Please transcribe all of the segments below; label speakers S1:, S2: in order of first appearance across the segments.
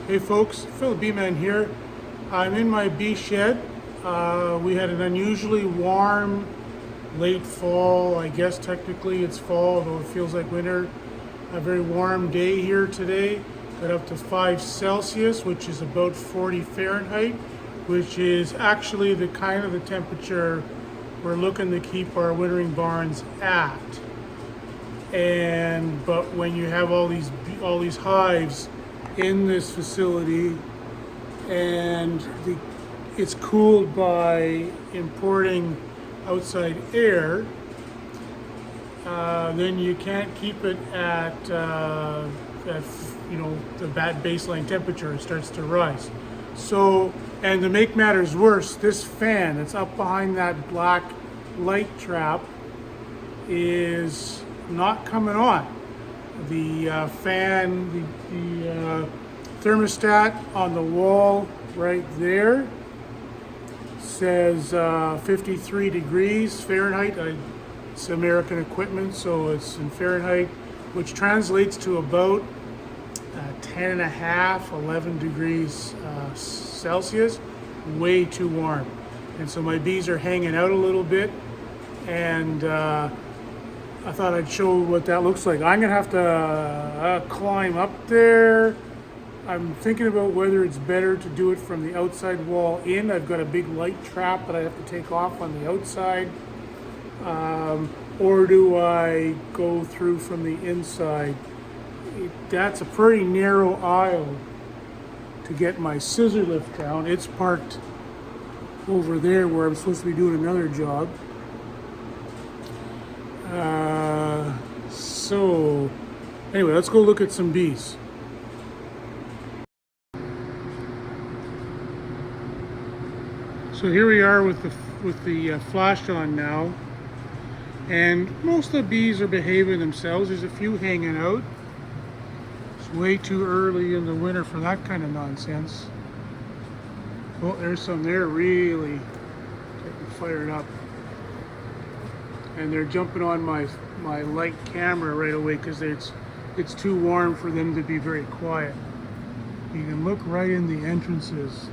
S1: Hey folks, Philip B-Man here. I'm in my bee shed. We had an unusually warm late fall. I guess technically it's fall, though it feels like winter. A very warm day here today. Got up to 5 Celsius, which is about 40 Fahrenheit, which is actually the kind of the temperature we're looking to keep our wintering barns at. But when you have all these hives in this facility, and it's cooled by importing outside air, then you can't keep it at the bad baseline temperature. It starts to rise. So, and to make matters worse, this fan that's up behind that black light trap is not coming on. The the thermostat on the wall right there says 53 degrees Fahrenheit. It's American equipment, so it's in Fahrenheit, which translates to about 10 and a half, 11 degrees Celsius. Way too warm. And so my bees are hanging out a little bit, and I thought I'd show what that looks like. I'm gonna have to climb up there. I'm thinking about whether it's better to do it from the outside wall in. I've got a big light trap that I have to take off on the outside. Or do I go through from the inside? That's a pretty narrow aisle to get my scissor lift down. It's parked over there where I'm supposed to be doing another job. So anyway, let's go look at some bees. So here we are with the flash on now, and most of the bees are behaving themselves. There's a few hanging out. It's way too early in the winter for that kind of nonsense. Oh, there's some there really getting fired up. And they're jumping on my light camera right away because it's too warm for them to be very quiet. You can look right in the entrances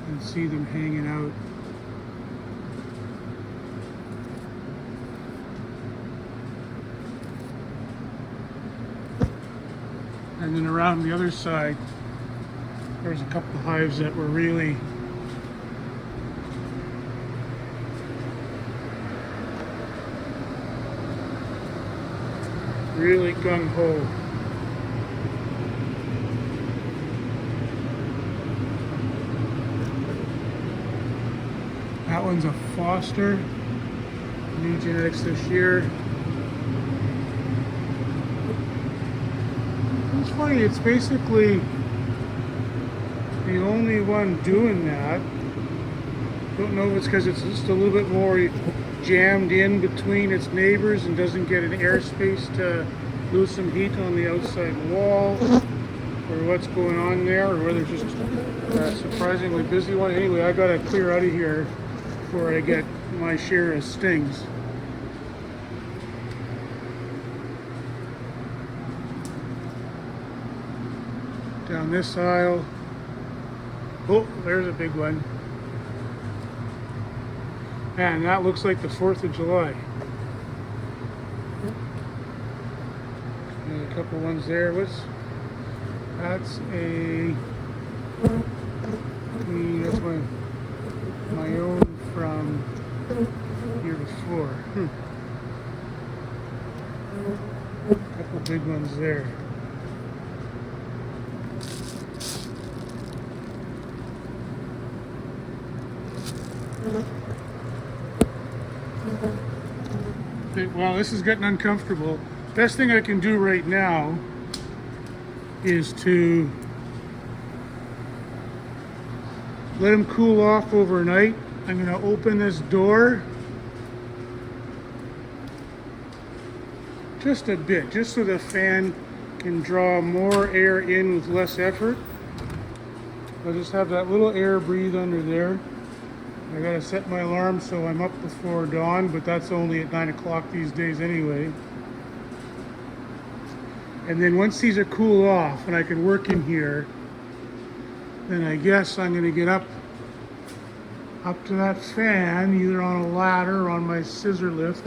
S1: and see them hanging out. And then around the other side, there's a couple of hives that were really gung-ho. That one's a Foster, new genetics this year. It's funny, it's basically the only one doing that. Don't know if it's because it's just a little bit more jammed in between its neighbors and doesn't get an airspace to lose some heat on the outside wall, or what's going on there, or whether it's just a surprisingly busy one. Anyway, I gotta clear out of here before I get my share of stings. Down this aisle. Oh, there's a big one. Man, that looks like the 4th of July. And a couple ones there. That's that's my own from year before. A couple big ones there. Well, this is getting uncomfortable. Best thing I can do right now is to let them cool off overnight. I'm going to open this door just a bit, just so the fan can draw more air in with less effort. I'll just have that little air breathe under there. I gotta set my alarm so I'm up before dawn, but that's only at 9 o'clock these days anyway. And then once these are cool off and I can work in here, then I guess I'm gonna get up to that fan, either on a ladder or on my scissor lift.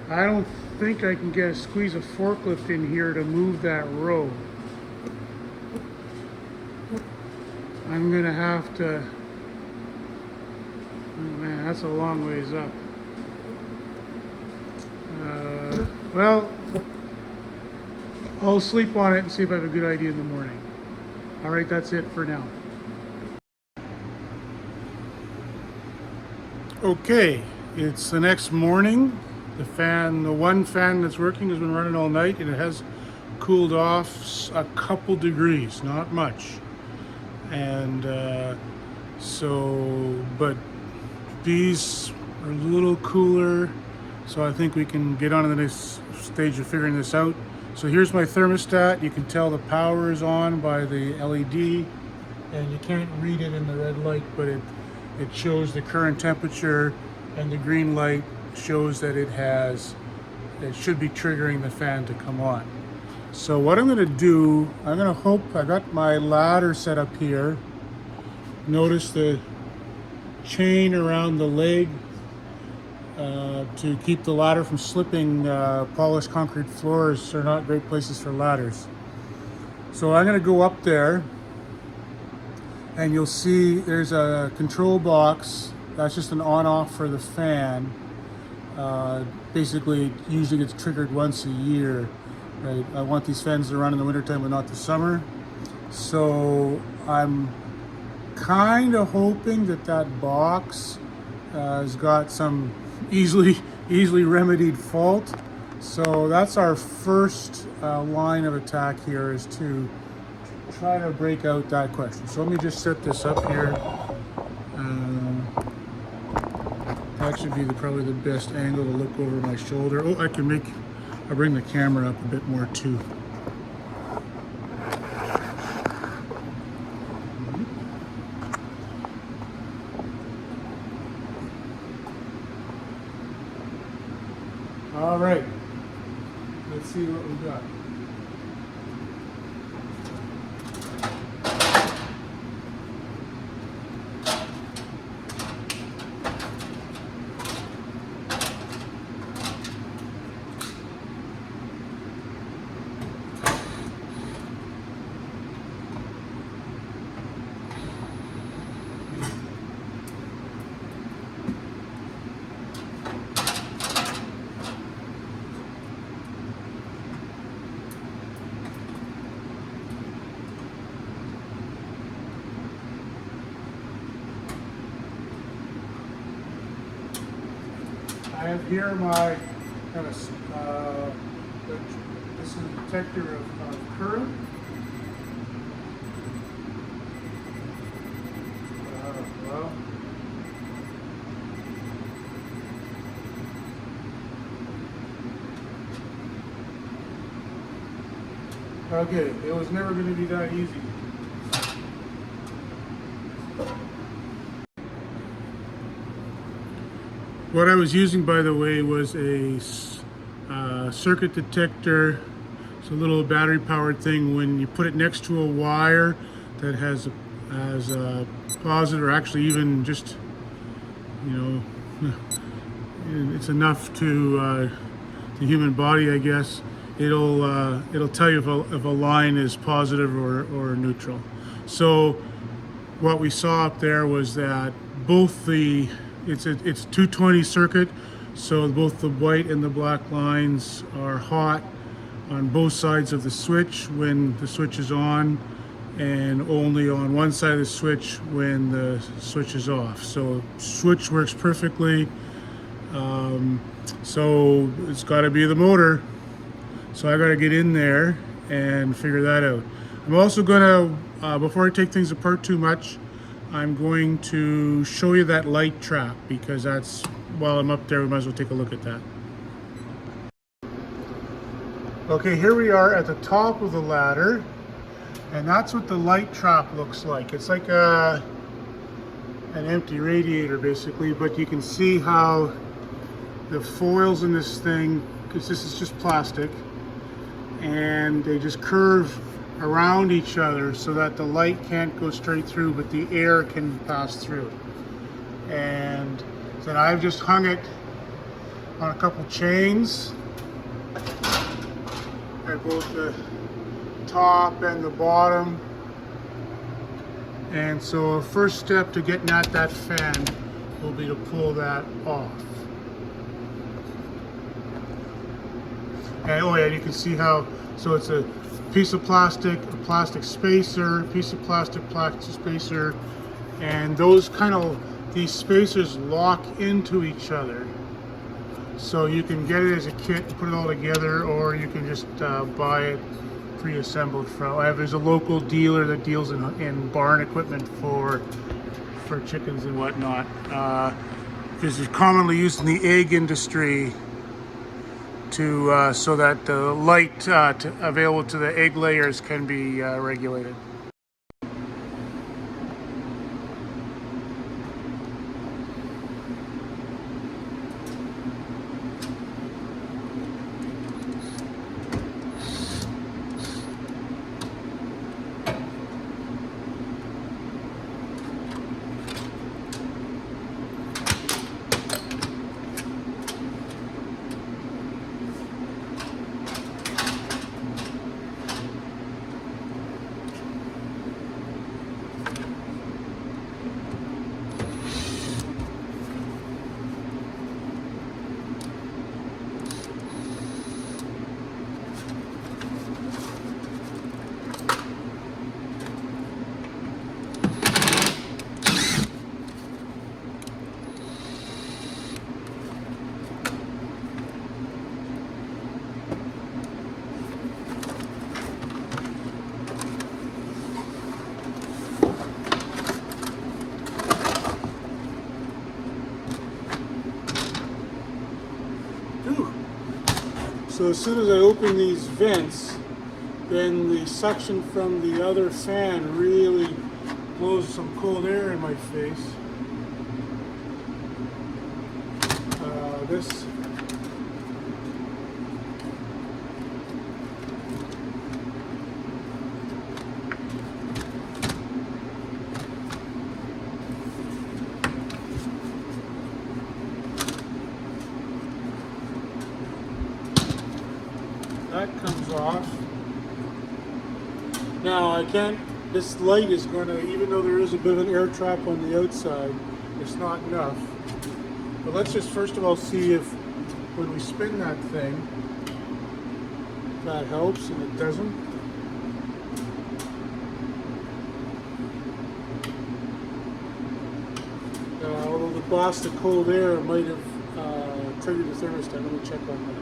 S1: I don't think I can squeeze a forklift in here to move that row. I'm gonna have to, oh man, that's a long ways up. Well, I'll sleep on it and see if I have a good idea in the morning. All right, that's it for now. Okay, it's the next morning. The one fan that's working has been running all night, and it has cooled off a couple degrees, not much. And but these are a little cooler, so I think we can get on to the next stage of figuring this out. So here's my thermostat. You can tell the power is on by the LED, and you can't read it in the red light, but it shows the current temperature, and the green light shows that it should be triggering the fan to come on. So what I'm going to do, I got my ladder set up here. Notice the chain around the leg to keep the ladder from slipping. Polished concrete floors are not great places for ladders. So I'm going to go up there, and you'll see there's a control box. That's just an on-off for the fan. Basically, it usually gets triggered once a year. Right? I want these fans to run in the wintertime, but not the summer. So I'm kind of hoping that box has got some easily remedied fault. So that's our first line of attack here, is to try to break out that question. So let me just set this up here. That should be probably the best angle to look over my shoulder. Oh, I'll bring the camera up a bit more too. All right, let's see what we got. I have here my kind of this is a detector of current. Well, okay, it was never going to be that easy. What I was using, by the way, was a circuit detector. It's a little battery-powered thing. When you put it next to a wire that has a positive, or actually even just, it's enough to the human body, I guess. It'll tell you if a line is positive or neutral. So what we saw up there was that both it's 220 circuit, so both the white and the black lines are hot on both sides of the switch when the switch is on, and only on one side of the switch when the switch is off. So switch works perfectly. So it's got to be the motor. So I got to get in there and figure that out. I'm also going to, before I take things apart too much, I'm going to show you that light trap, because that's, while I'm up there, we might as well take a look at that. Okay, here we are at the top of the ladder, and that's what the light trap looks like. It's like an empty radiator basically, but you can see how the foils in this thing, because this is just plastic, and they just curve around each other so that the light can't go straight through, but the air can pass through. And then I've just hung it on a couple chains at both the top and the bottom. And so the first step to getting at that fan will be to pull that off. And oh yeah, you can see how, so it's a piece of plastic, a plastic spacer, piece of plastic spacer, and these spacers lock into each other. So you can get it as a kit and put it all together, or you can just buy it pre-assembled from. There's a local dealer that deals in barn equipment for chickens and whatnot. This is commonly used in the egg industry so that the light available to the egg layers can be regulated. So as soon as I open these vents, then the suction from the other fan really blows some cold air in my face. This that comes off. Now I can't, this light is going to, even though there is a bit of an air trap on the outside, it's not enough. But let's just first of all see if when we spin that thing, that helps, and it doesn't. Although the blast of cold air might have triggered the thermostat. Let me check on that.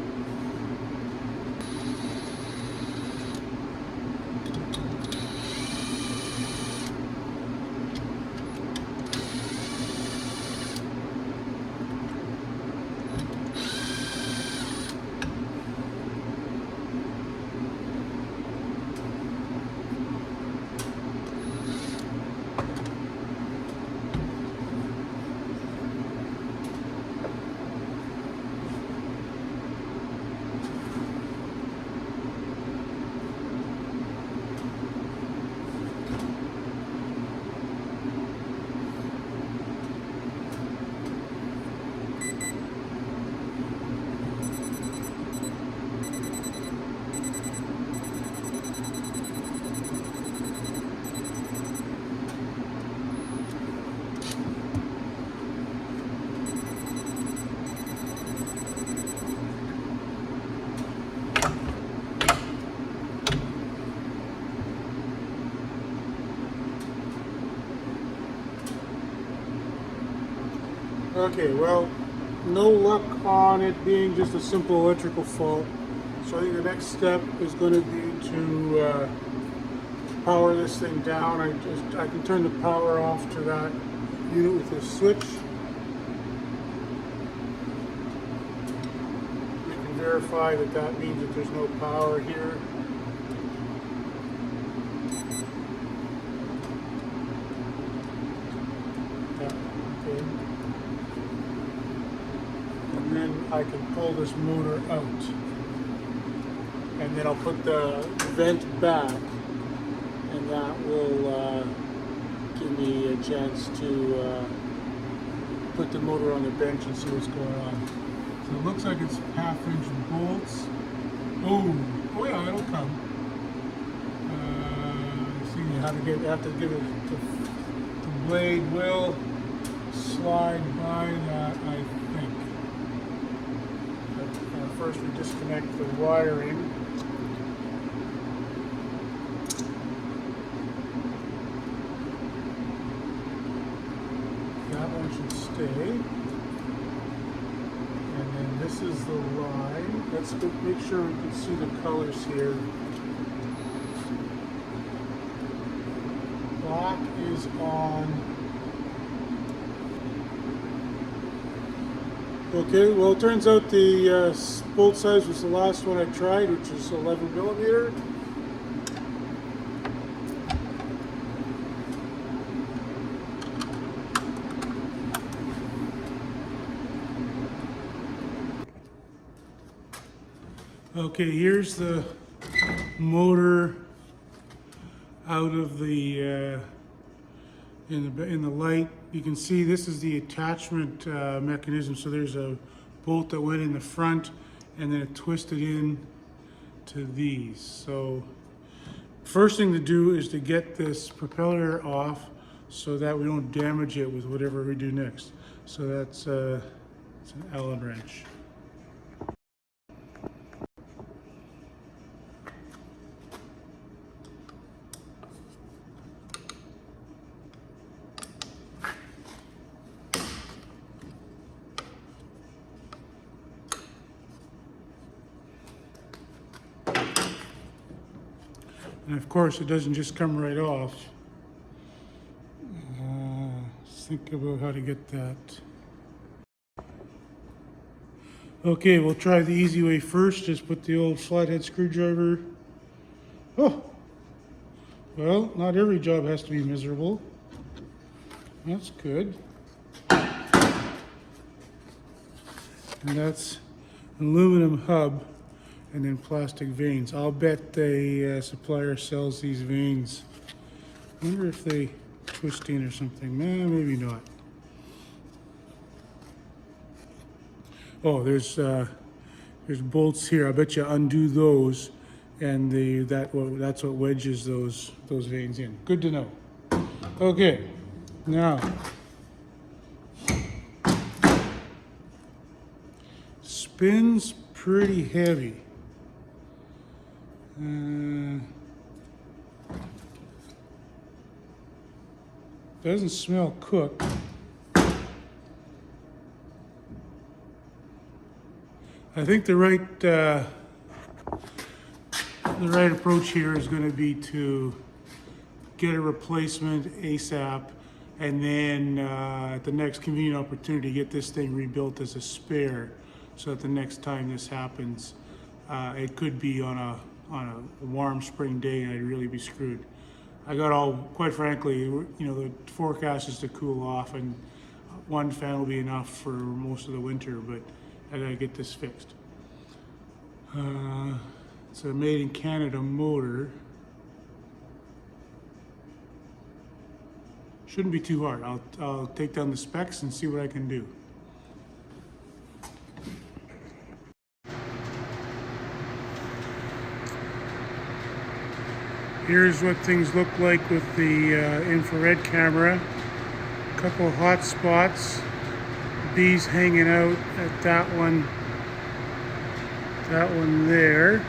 S1: Okay, well, no luck on it being just a simple electrical fault. So I think the next step is going to be to power this thing down. I can turn the power off to that unit with this switch. We can verify that that means that there's no power here. Okay. And then I can pull this motor out. and then I'll put the vent back, and that will give me a chance to put the motor on the bench and see what's going on. So it looks like it's half-inch bolts. Oh yeah, it'll come. See, you have to give it. The blade will slide by that, I think. But first, we disconnect the wiring. That one should stay. And then this is the line. Let's make sure we can see the colors here. Black is on. Okay, well it turns out the bolt size was the last one I tried, which is 11 millimeter. Okay, here's the motor out of the in the light. You can see this is the attachment mechanism. So there's a bolt that went in the front, and then it twisted in to these. So first thing to do is to get this propeller off so that we don't damage it with whatever we do next. So that's it's an Allen wrench. And of course, it doesn't just come right off. Let's think about how to get that. Okay, we'll try the easy way first. Just put the old flathead screwdriver. Oh, well, not every job has to be miserable. That's good. And that's an aluminum hub. And then plastic vanes. I'll bet the supplier sells these vanes. I wonder if they twist in or something. Nah, maybe not. Oh, there's bolts here. I bet you undo those, and that's what wedges those vanes in. Good to know. Okay, now spins pretty heavy. Doesn't smell cooked. I think the right approach here is going to be to get a replacement ASAP, and then at the next convenient opportunity, get this thing rebuilt as a spare, so that the next time this happens, it could be on a warm spring day, and I'd really be screwed. Quite frankly, the forecast is to cool off, and one fan will be enough for most of the winter, but I gotta get this fixed. It's a made in Canada motor. Shouldn't be too hard. I'll take down the specs and see what I can do. Here's what things look like with the infrared camera. A couple hot spots. Bees hanging out at that one there.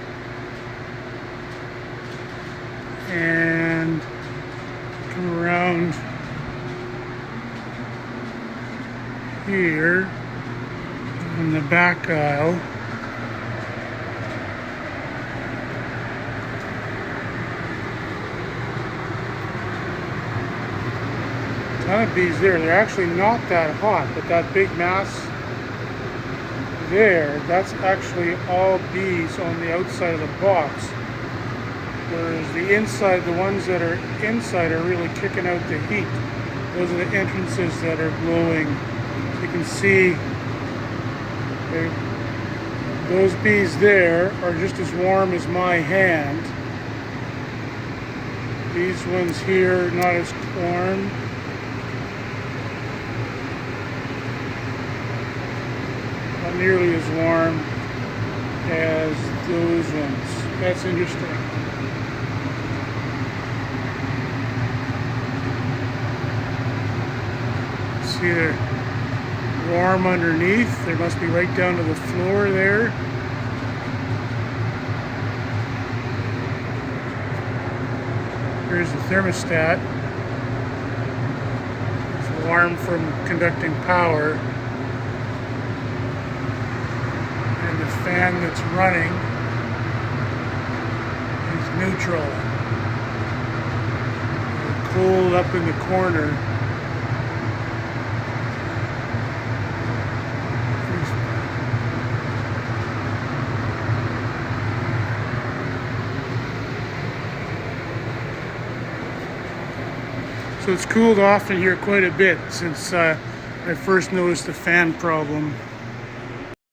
S1: And come around here in the back aisle. A ton of bees there. They're actually not that hot, but that big mass there, that's actually all bees on the outside of the box. Whereas the inside, the ones that are inside are really kicking out the heat. Those are the entrances that are glowing. You can see Those bees there are just as warm as my hand. These ones here, not as warm. Not nearly as warm as those ones. That's interesting. See, they're warm underneath. They must be right down to the floor there. Here's the thermostat. It's warm from conducting power. And the fan that's running is neutral. They're cold up in the corner. So it's cooled off in here quite a bit since I first noticed the fan problem.